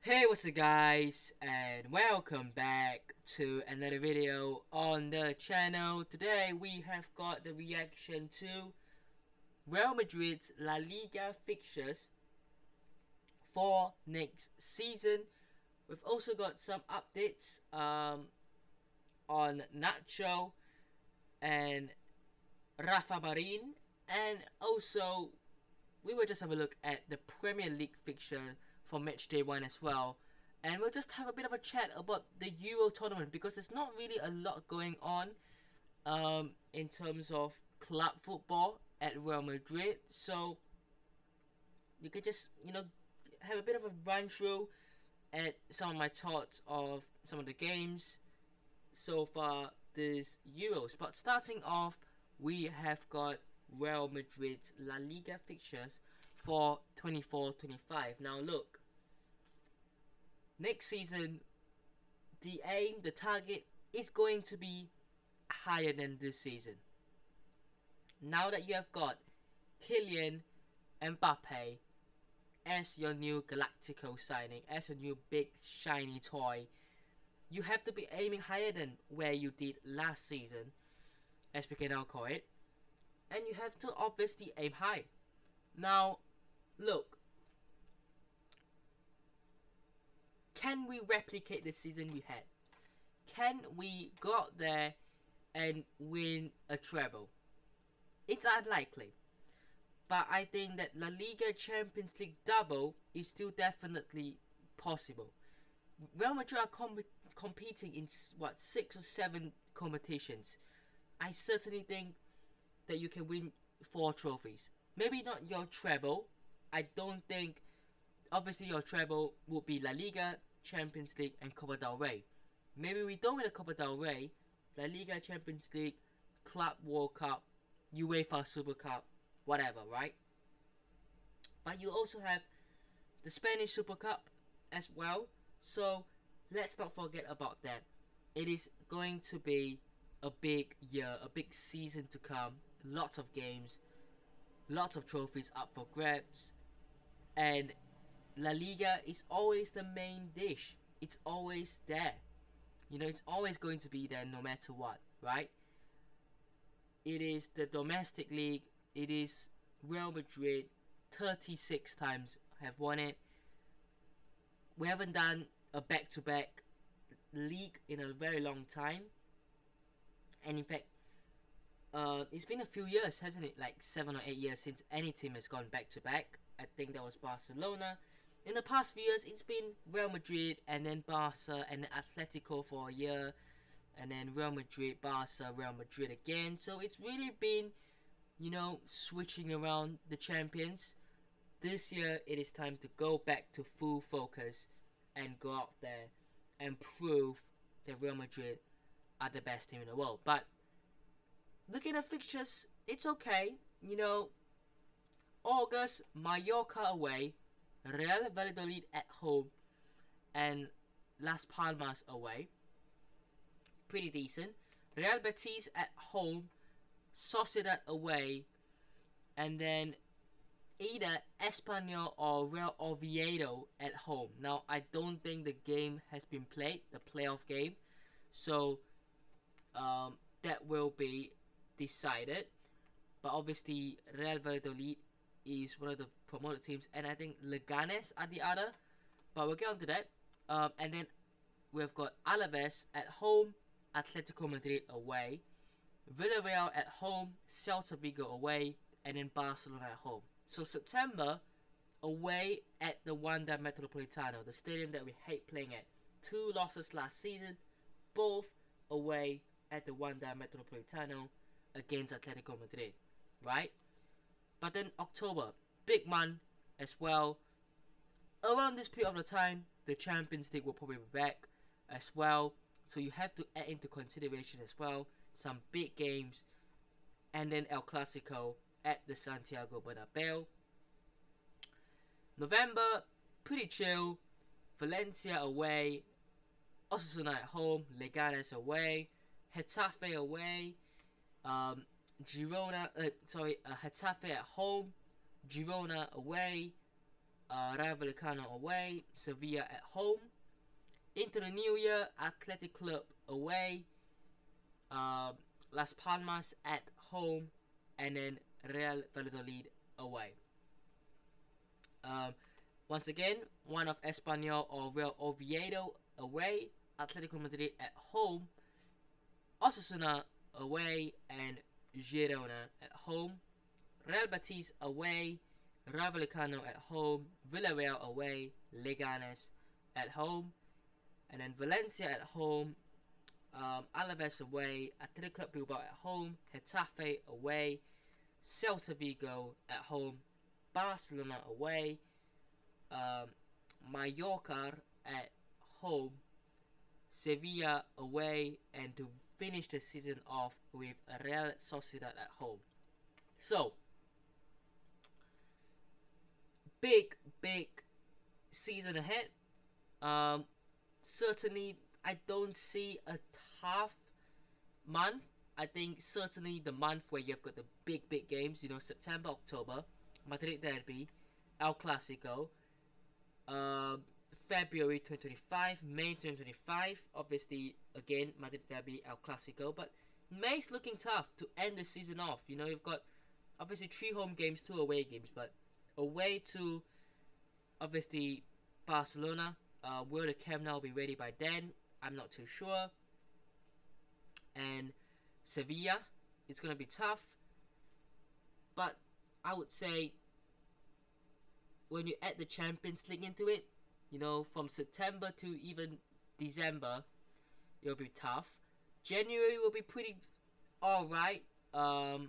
Hey, what's up guys, and welcome back to another video on the channel. Today we have got the reaction to Real Madrid's La Liga fixtures for next season. We've also got some updates on Nacho and Rafa Marin, and also we will just have a look at the Premier League fixture for match day 1 as well. And we'll just have a bit of a chat about the Euro tournament because there's not really a lot going on in terms of club football at Real Madrid. So you could just, have a bit of a run through at some of my thoughts of some of the games so far this Euros. But starting off, we have got Real Madrid's La Liga fixtures for 24-25. Now look, next season, the aim, the target is going to be higher than this season. Now that you have got Kylian Mbappe as your new Galactico signing, as a new big shiny toy, you have to be aiming higher than where you did last season, as we can now call it, and you have to obviously aim high. Now, look, can we replicate the season we had? Can we go out there and win a treble? It's unlikely, but I think that La Liga Champions League double is still definitely possible. Real Madrid are competing in 6 or 7 competitions. I certainly think that you can win 4 trophies. Maybe not your treble. I don't think, obviously your treble would be La Liga, Champions League and Copa del Rey. Maybe we don't win the Copa del Rey, La Liga, Champions League, Club World Cup, UEFA Super Cup, whatever, right? But you also have the Spanish Super Cup as well. So let's not forget about that. It is going to be a big year, a big season to come. Lots of games, lots of trophies up for grabs, and La Liga is always the main dish. It's always there. It's always going to be there no matter what, right? It is the domestic league. It is Real Madrid. 36 times have won it. We haven't done a back-to-back league in a very long time. And in fact, it's been a few years, hasn't it? Like 7 or 8 years since any team has gone back-to-back. I think that was Barcelona. In the past few years, it's been Real Madrid and then Barca and then Atletico for a year. And then Real Madrid, Barca, Real Madrid again. So it's really been, switching around the champions. This year, it is time to go back to full focus and go out there and prove that Real Madrid are the best team in the world. But looking at fixtures, it's okay. August, Mallorca away, Real Valladolid at home, and Las Palmas away. Pretty decent. Real Betis at home, Sociedad away, and then either Espanyol or Real Oviedo at home. Now, I don't think the game has been played, the playoff game, so that will be decided. But obviously, Real Valladolid is one of the promoted teams, and I think Leganes are the other. But we'll get on to that. And then we've got Alaves at home, Atletico Madrid away, Villarreal at home, Celta Vigo away, and then Barcelona at home. So September, away at the Wanda Metropolitano, the stadium that we hate playing at. 2 losses last season, both away at the Wanda Metropolitano against Atletico Madrid, right? But then October, big month as well. Around this period of the time, the Champions League will probably be back as well. So you have to add into consideration as well some big games. And then El Clasico at the Santiago Bernabeu. November, pretty chill. Valencia away. Osasuna at home. Leganes away. Getafe away. Getafe at home. Girona away. Rayo Vallecano away, Sevilla at home. Into the new year, Athletic Club away, Las Palmas at home, and then Real Valladolid away. Once again, one of Espanyol or Real Oviedo away, Atletico Madrid at home, Osasuna away, and Girona at home. Real Betis away, Rayo Vallecano at home, Villarreal away, Leganes at home, and then Valencia at home, Alaves away, Athletic Club Bilbao at home, Getafe away, Celta Vigo at home, Barcelona away, Mallorca at home, Sevilla away, and to finish the season off with Real Sociedad at home. So, big season ahead. Certainly, I don't see a tough month. I think certainly the month where you've got the big games, you know, September, October, Madrid Derby, El Clasico, February 2025, May 2025, obviously, again, Madrid Derby, El Clasico, but May's looking tough to end the season off. You know, you've got, obviously, 3 home games, 2 away games, but away to, obviously, Barcelona. Will the Camp Nou be ready by then? I'm not too sure. And Sevilla, it's going to be tough. But I would say when you add the Champions League into it, you know, from September to even December, it'll be tough. January will be pretty alright, I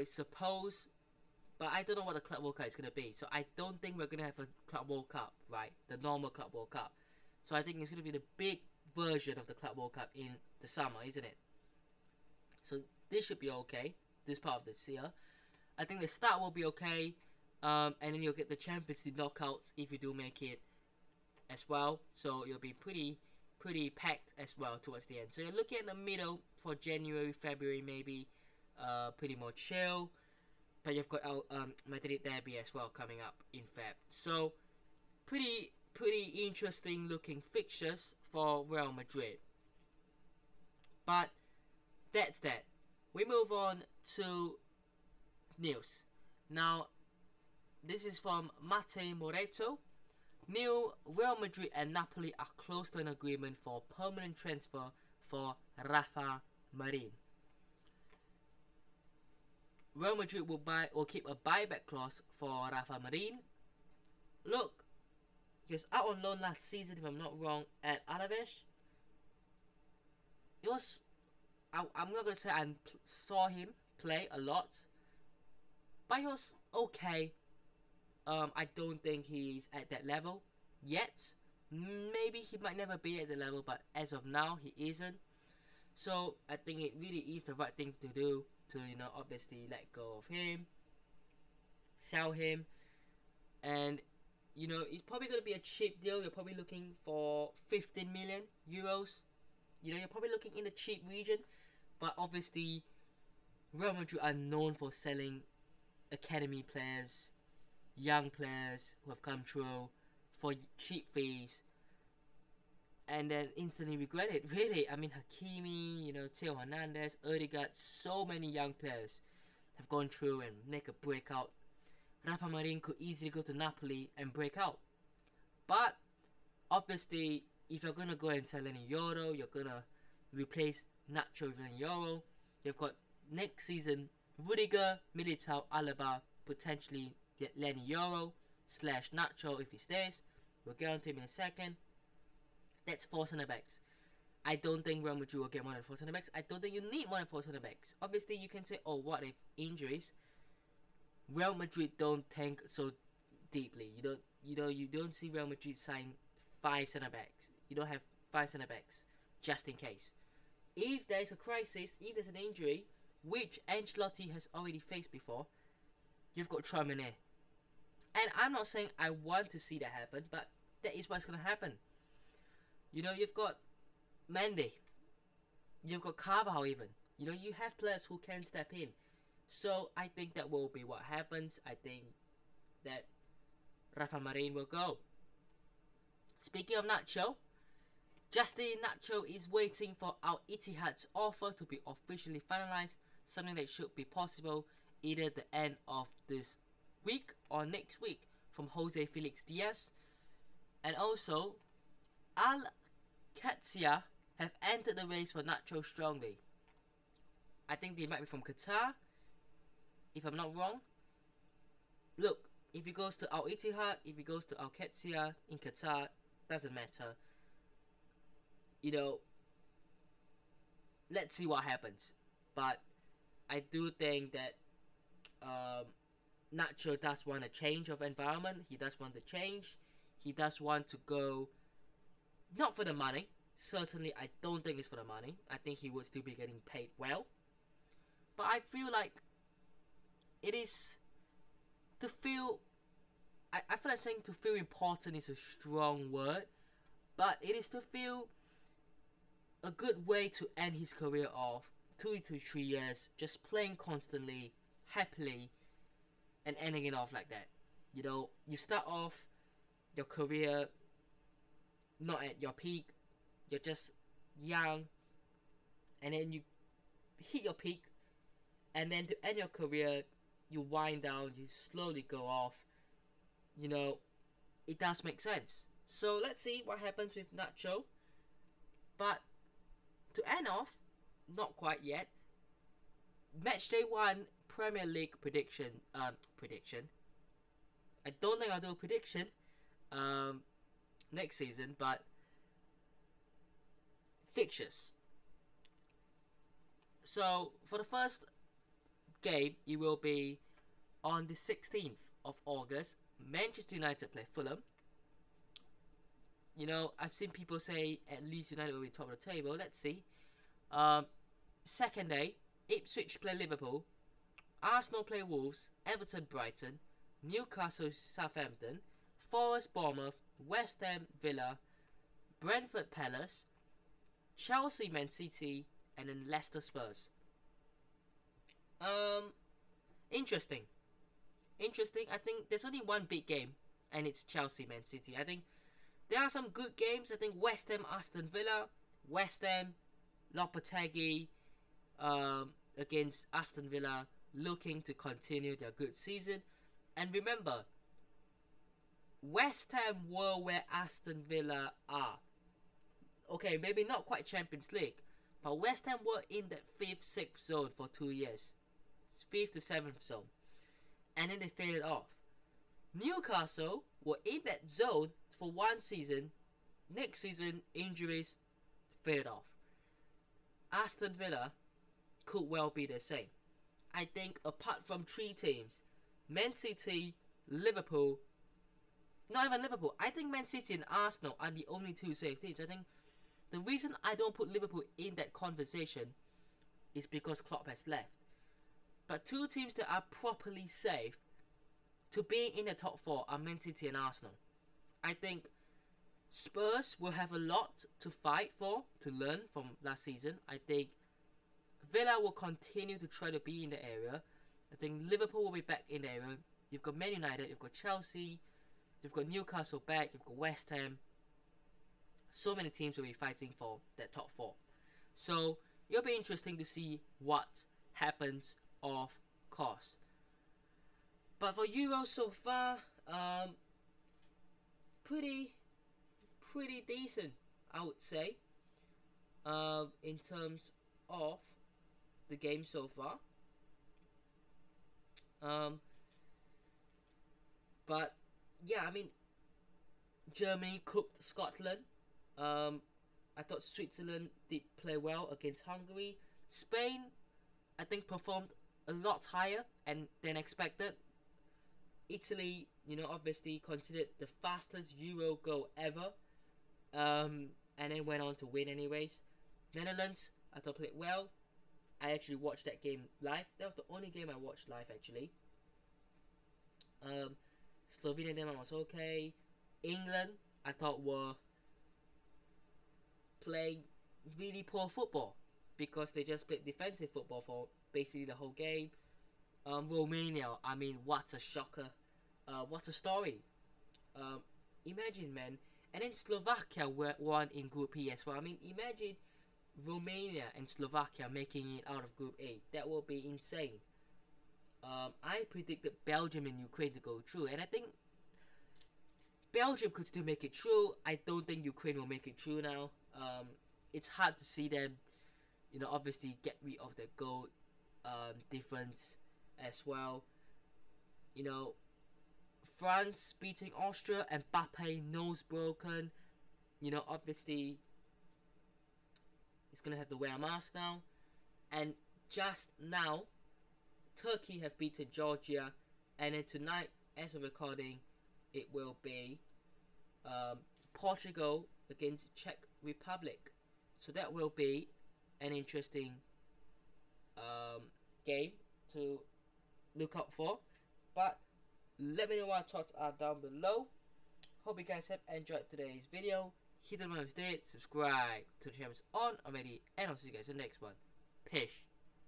suppose. But I don't know what the Club World Cup is going to be. So I don't think we're going to have a Club World Cup, right? The normal Club World Cup. So I think it's going to be the big version of the Club World Cup in the summer, isn't it? So this should be okay, this part of this year. I think the start will be okay. And then you'll get the Champions League knockouts if you do make it as well. So you'll be pretty packed as well towards the end. So you're looking at the middle for January, February maybe. Pretty more chill. But you've got Madrid Derby as well coming up in Feb. So pretty interesting looking fixtures for Real Madrid. But that's that. We move on to news. Now, this is from Mate Moreto. New Real Madrid and Napoli are close to an agreement for permanent transfer for Rafa Marin. Real Madrid will keep a buyback clause for Rafa Marin. Look, he was out on loan last season, if I'm not wrong, at Alaves. It was, I'm not gonna say I saw him play a lot, but he was okay. I don't think he's at that level yet. Maybe he might never be at the level, but as of now, he isn't. So I think it really is the right thing to do to, you know, obviously let go of him, sell him, and you know, it's probably going to be a cheap deal. You're probably looking for 15 million euros. You know, you're probably looking in the cheap region, but obviously Real Madrid are known for selling academy players, young players who have come through for cheap fees and then instantly regret it. Really, I mean, Hakimi, you know, Theo Hernandez, Odegaard, so many young players have gone through and make a breakout. Rafa Marin could easily go to Napoli and break out. But obviously, if you're gonna go and sell Lenny Yoro, you're gonna replace Nacho with Lenny Yoro. You've got next season Rudiger, Militao, Alaba, potentially get Lenny Yoro / Nacho if he stays. We'll get onto him in a second. That's 4 centre backs. I don't think Real Madrid will get more than 4 centre backs. I don't think you need more than 4 centre backs. Obviously, you can say, oh, what if injuries? Real Madrid don't think so deeply. You don't see Real Madrid sign 5 centre backs. You don't have 5 centre backs just in case. If there is a crisis, if there's an injury, which Ancelotti has already faced before, you've got Tchouaméni. And I'm not saying I want to see that happen, but that is what's going to happen. You know, you've got Mendy. You've got Carvajal even. You know, you have players who can step in. So, I think that will be what happens. I think that Rafa Marin will go. Speaking of Nacho, Justin Nacho is waiting for Al Ittihad's offer to be officially finalized, something that should be possible either at the end of this week or next week from Jose Felix Diaz. And also, Al Qadsiya have entered the race for Nacho strongly. I think they might be from Qatar, if I'm not wrong. Look, if he goes to Al Ittihad, if he goes to Al Qadsiya in Qatar, doesn't matter. You know, let's see what happens. But I do think that Nacho does want a change of environment. He does want to change. He does want to go, not for the money. Certainly, I don't think it's for the money. I think he would still be getting paid well. But I feel like it is to feel... I feel like saying to feel important is a strong word. But it is to feel a good way to end his career off. 2 to 3 years, just playing constantly, happily, and ending it off like that. You know, you start off your career not at your peak. You're just young, and then you hit your peak, and then to end your career, you wind down, you slowly go off. You know, it does make sense. So let's see what happens with Nacho. But to end off, not quite yet. Matchday 1 Premier League prediction. I don't think I'll do a prediction next season, but fixtures. So for the first game, it will be on the 16th of August. Manchester United play Fulham. You know, I've seen people say at least United will be top of the table. Let's see. Second day, Ipswich play Liverpool. Arsenal play Wolves. Everton Brighton. Newcastle Southampton. Forest Bournemouth. West Ham Villa. Brentford Palace. Chelsea Man City. And then Leicester Spurs. Interesting. I think there's only one big game, and it's Chelsea Man City. I think there are some good games. I think West Ham Aston Villa. West Ham Lopetegui against Aston Villa, looking to continue their good season. And remember, West Ham were where Aston Villa are. Okay, maybe not quite Champions League, but West Ham were in that 5th, 6th zone for 2 years. 5th to 7th zone. And then they faded off. Newcastle were in that zone for 1 season. Next season, injuries faded off. Aston Villa could well be the same. I think apart from 3 teams, Man City, Liverpool, not even Liverpool, I think Man City and Arsenal are the only 2 safe teams. I think the reason I don't put Liverpool in that conversation is because Klopp has left. But 2 teams that are properly safe to being in the top 4 are Man City and Arsenal. I think Spurs will have a lot to fight for, to learn from last season. I think Villa will continue to try to be in the area. I think Liverpool will be back in the area. You've got Man United, you've got Chelsea, you've got Newcastle back, you've got West Ham. So many teams will be fighting for that top 4. So it'll be interesting to see what happens, of course. But for Euro so far, pretty decent, I would say, in terms of the game so far. But yeah, I mean, Germany cooked Scotland. I thought Switzerland did play well against Hungary. Spain, I think, performed a lot higher than expected. Italy, you know, obviously considered the fastest Euro goal ever, and then went on to win anyways. Netherlands, I thought, played well. I actually watched that game live. That was the only game I watched live, actually. Slovenia, Denmark was okay. England, I thought, were playing really poor football because they just played defensive football for basically the whole game. Romania, I mean, what a shocker. What a story. Imagine, man. And then Slovakia won in Group E as well. I mean, imagine Romania and Slovakia making it out of Group A. That will be insane. I predicted Belgium and Ukraine to go through, and I think Belgium could still make it through. I don't think Ukraine will make it through now. It's hard to see them, obviously get rid of the goal difference as well. France beating Austria and Mbappe nose broken. Obviously he's gonna have to wear a mask now. And just now, Turkey have beaten Georgia, and then tonight, as of recording, it will be Portugal against Czech Republic. So that will be an interesting game to look out for. But let me know what thoughts are down below. Hope you guys have enjoyed today's video. Hit the button if you did, subscribe to the channel if it's on already, and I'll see you guys in the next one. Peace.